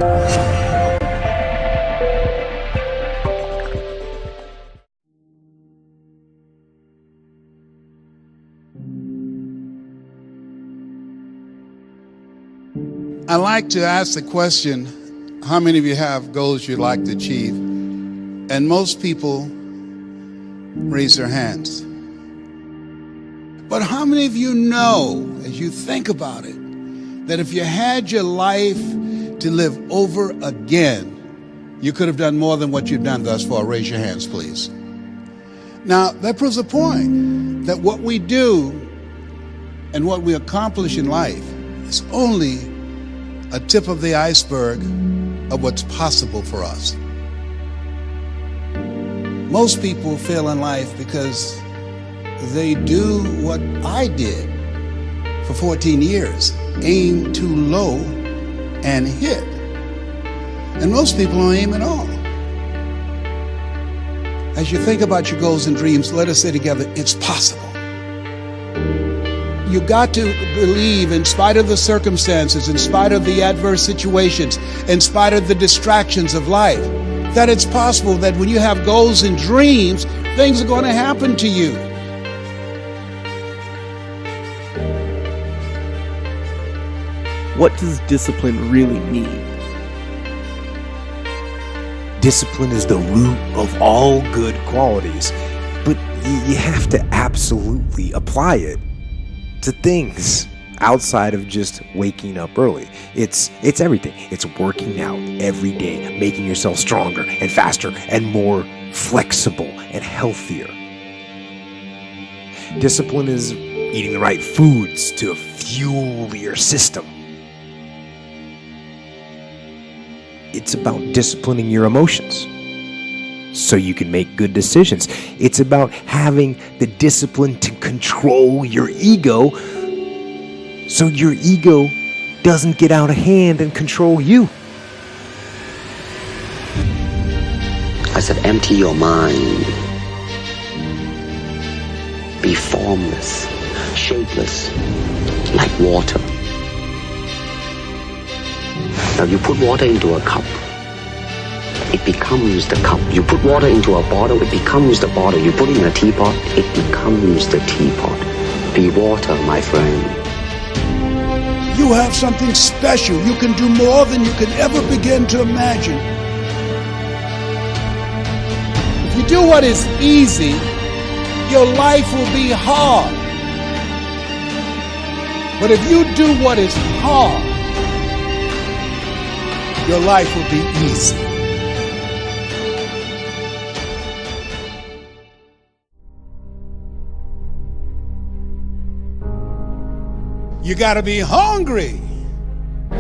I like to ask the question, how many of you have goals you'd like to achieve? And most people raise their hands. But how many of you know, as you think about it, that if you had your life to live over again, you could have done more than what you've done thus far? Raise your hands, please. Now, that proves a point that what we do and what we accomplish in life is only a tip of the iceberg of what's possible for us. Most people fail in life because they do what I did for 14 years, aim too low and hit. And most people don't aim at all. As you think about your goals and dreams, let us say together, it's possible. You got to believe, in spite of the circumstances, in spite of the adverse situations, in spite of the distractions of life, that it's possible that when you have goals and dreams, things are going to happen to you. What does discipline really mean? Discipline is the root of all good qualities, but you have to absolutely apply it to things outside of just waking up early. It's everything. It's working out every day, making yourself stronger and faster and more flexible and healthier. Discipline is eating the right foods to fuel your system. It's about disciplining your emotions so you can make good decisions. It's about having the discipline to control your ego so your ego doesn't get out of hand and control you. I said, empty your mind. Be formless, shapeless, like water. Now you put water into a cup, it becomes the cup. You put water into a bottle, it becomes the bottle. You put it in a teapot, it becomes the teapot. Be water, my friend. You have something special. You can do more than you can ever begin to imagine. If you do what is easy, your life will be hard. But if you do what is hard, your life will be easy. You got to be hungry.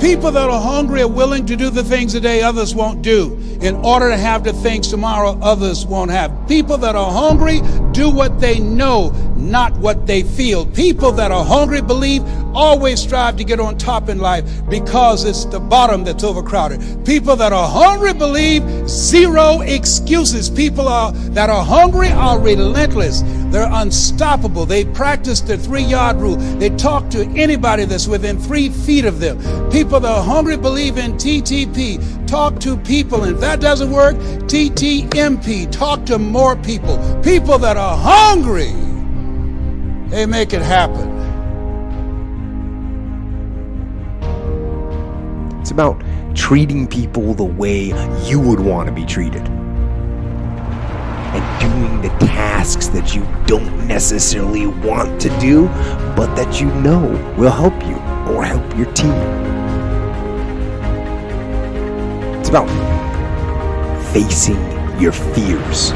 People that are hungry are willing to do the things today others won't do in order to have the things tomorrow others won't have. People that are hungry do what they know, not what they feel. People that are hungry believe always strive to get on top in life because it's the bottom that's overcrowded. People that are hungry believe zero excuses. People that are hungry are relentless. They're unstoppable. They practice the 3-yard rule. They talk to anybody that's within 3 feet of them. People that are hungry believe in TTP. Talk to people. And if that doesn't work, TTMP. Talk to more people. People that are hungry, they make it happen. It's about treating people the way you would want to be treated. And doing the tasks that you don't necessarily want to do, but that you know will help you or help your team. It's about facing your fears.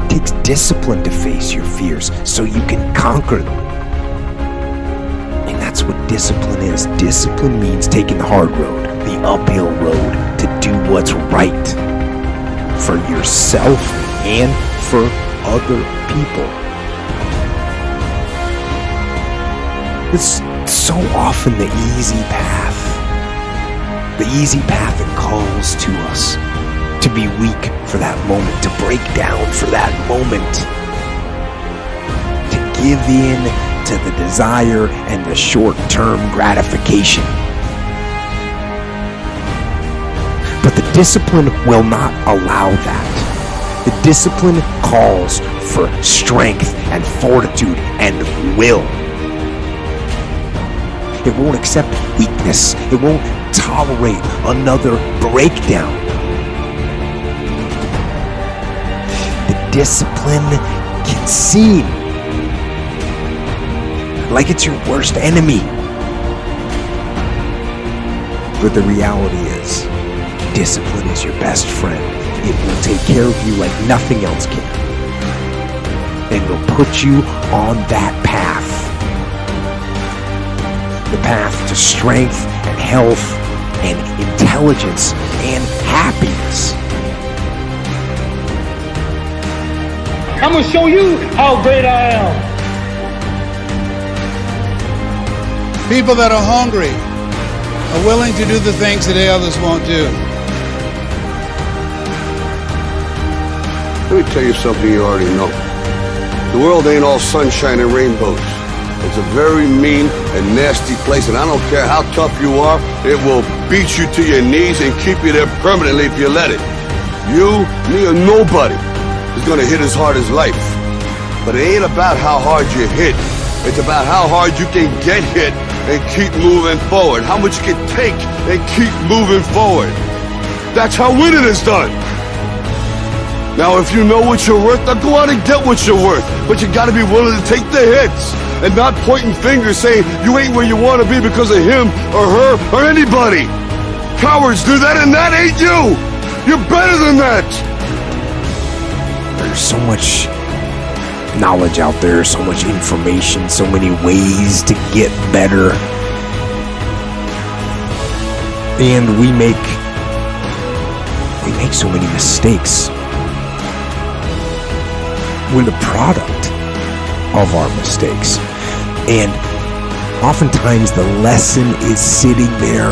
It takes discipline to face your fears so you can conquer them. And that's what discipline is. Discipline means taking the hard road, the uphill road, to do what's right for yourself and for other people. It's so often the easy path. The easy path that calls to us to be weak for that moment, to break down for that moment, to give in to the desire and the short-term gratification. discipline will not allow that. The discipline calls for strength and fortitude and will. It won't accept weakness. It won't tolerate another breakdown. The discipline can seem like it's your worst enemy. But the reality is, discipline is your best friend. It will take care of you like nothing else can. And will put you on that path. The path to strength and health and intelligence and happiness. I'm going to show you how great I am. People that are hungry are willing to do the things that others won't do. Let me tell you something you already know. The world ain't all sunshine and rainbows. It's a very mean and nasty place, and I don't care how tough you are, it will beat you to your knees and keep you there permanently if you let it. You, me, or nobody is gonna hit as hard as life. But it ain't about how hard you hit. It's about how hard you can get hit and keep moving forward. How much you can take and keep moving forward. That's how winning is done. Now, if you know what you're worth, now go out and get what you're worth. But you gotta be willing to take the hits and not pointing fingers saying you ain't where you want to be because of him or her or anybody. Cowards do that, and that ain't you. You're better than that. There's so much knowledge out there, so much information, so many ways to get better. And we make so many mistakes. We're the product of our mistakes. And oftentimes the lesson is sitting there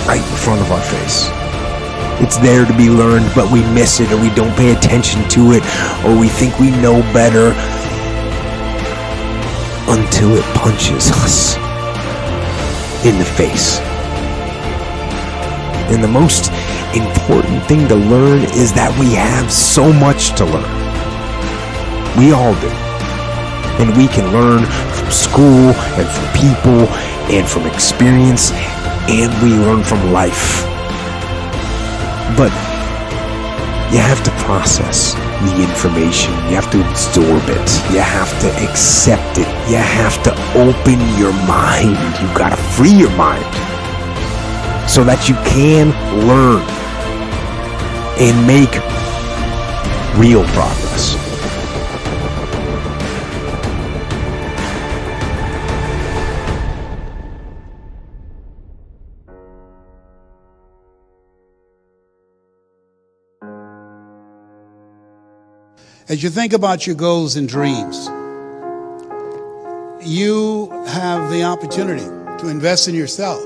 right in front of our face. It's there to be learned, but we miss it, or we don't pay attention to it, or we think we know better until it punches us in the face. And the most important thing to learn is that we have so much to learn. We all do. And we can learn from school and from people and from experience, and we learn from life. But you have to process the information. You have to absorb it. You have to accept it. You have to open your mind. You've got to free your mind so that you can learn and make real progress. As you think about your goals and dreams, you have the opportunity to invest in yourself.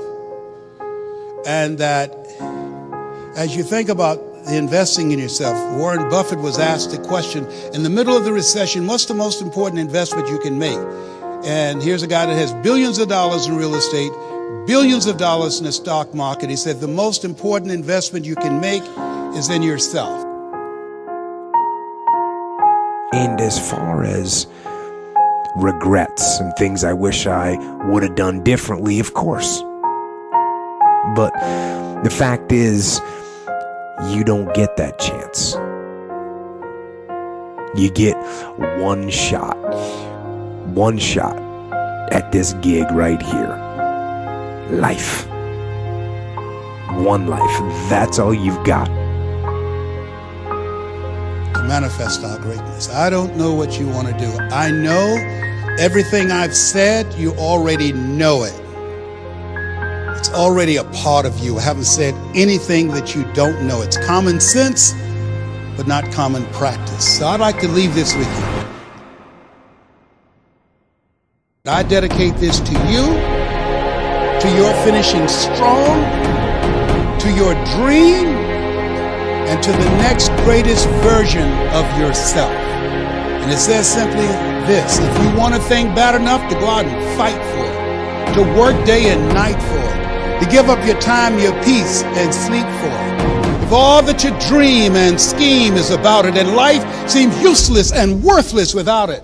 And that as you think about the investing in yourself, Warren Buffett was asked a question in the middle of the recession, what's the most important investment you can make? And here's a guy that has billions of dollars in real estate, billions of dollars in the stock market. He said the most important investment you can make is in yourself. And as far as regrets and things I wish I would have done differently, of course. But the fact is, you don't get that chance. You get one shot at this gig right here. Life. One life. That's all you've got. Manifest our greatness. I don't know what you want to do. I know everything I've said, you already know it. It's already a part of you. I haven't said anything that you don't know. It's common sense, but not common practice. So I'd like to leave this with you. I dedicate this to you, to your finishing strong, to your dream, and to the next greatest version of yourself. And it says simply this: if you want a thing bad enough, to go out and fight for it, to work day and night for it, to give up your time, your peace, and sleep for it. If all that you dream and scheme is about it, and life seems useless and worthless without it,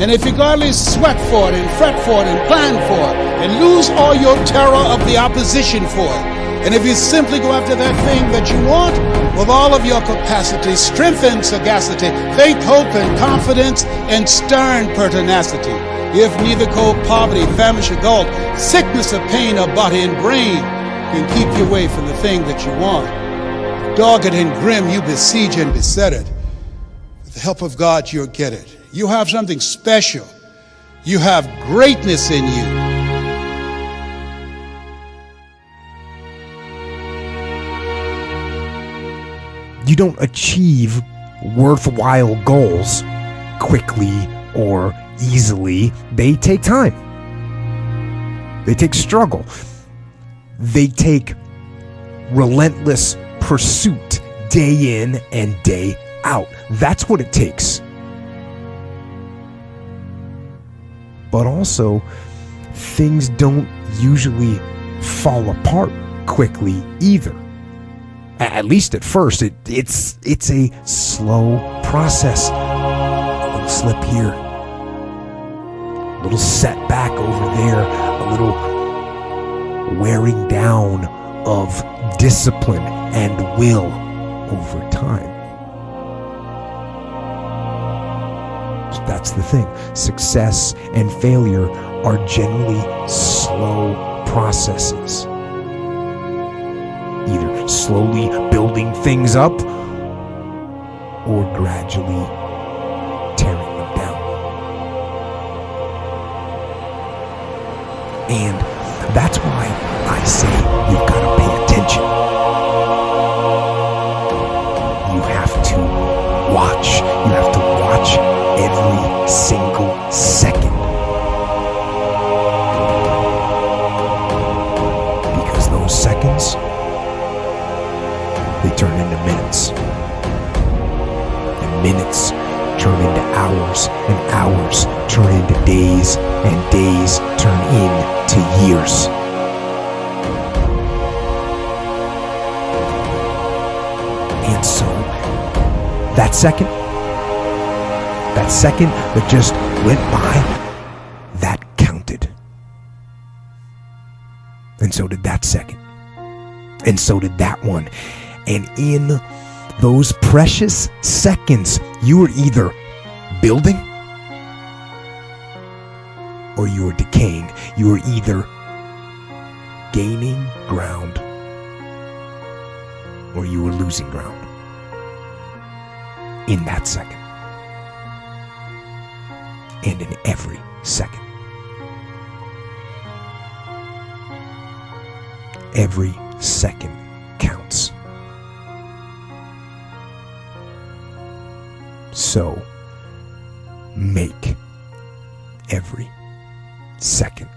and if you gladly sweat for it and fret for it and plan for it and lose all your terror of the opposition for it, and if you simply go after that thing that you want with all of your capacity, strength and sagacity, faith, hope and confidence, and stern pertinacity, if neither cold poverty, famish or gulf, sickness or pain or body and brain can keep you away from the thing that you want, dogged and grim you besiege and beset it, with the help of God you'll get it. You have something special. You have greatness in you. You don't achieve worthwhile goals quickly or easily. They take time. They take struggle. They take relentless pursuit day in and day out. That's what it takes. But also, things don't usually fall apart quickly either. At least at first, it's a slow process. A little slip here, a little setback over there, a little wearing down of discipline and will over time. That's the thing. Success and failure are generally slow processes. Either slowly building things up or gradually tearing them down. And that's why I say you've got to pay attention. You have to watch. You have to watch every single second. Because those seconds, they turn into minutes. And minutes turn into hours, and hours turn into days, and days turn into years. And so, that second that just went by, that counted. And so did that second. And so did that one. And in those precious seconds, you were either building or you were decaying. You were either gaining ground or you were losing ground in that second. And in every second. Every second counts. So, make every second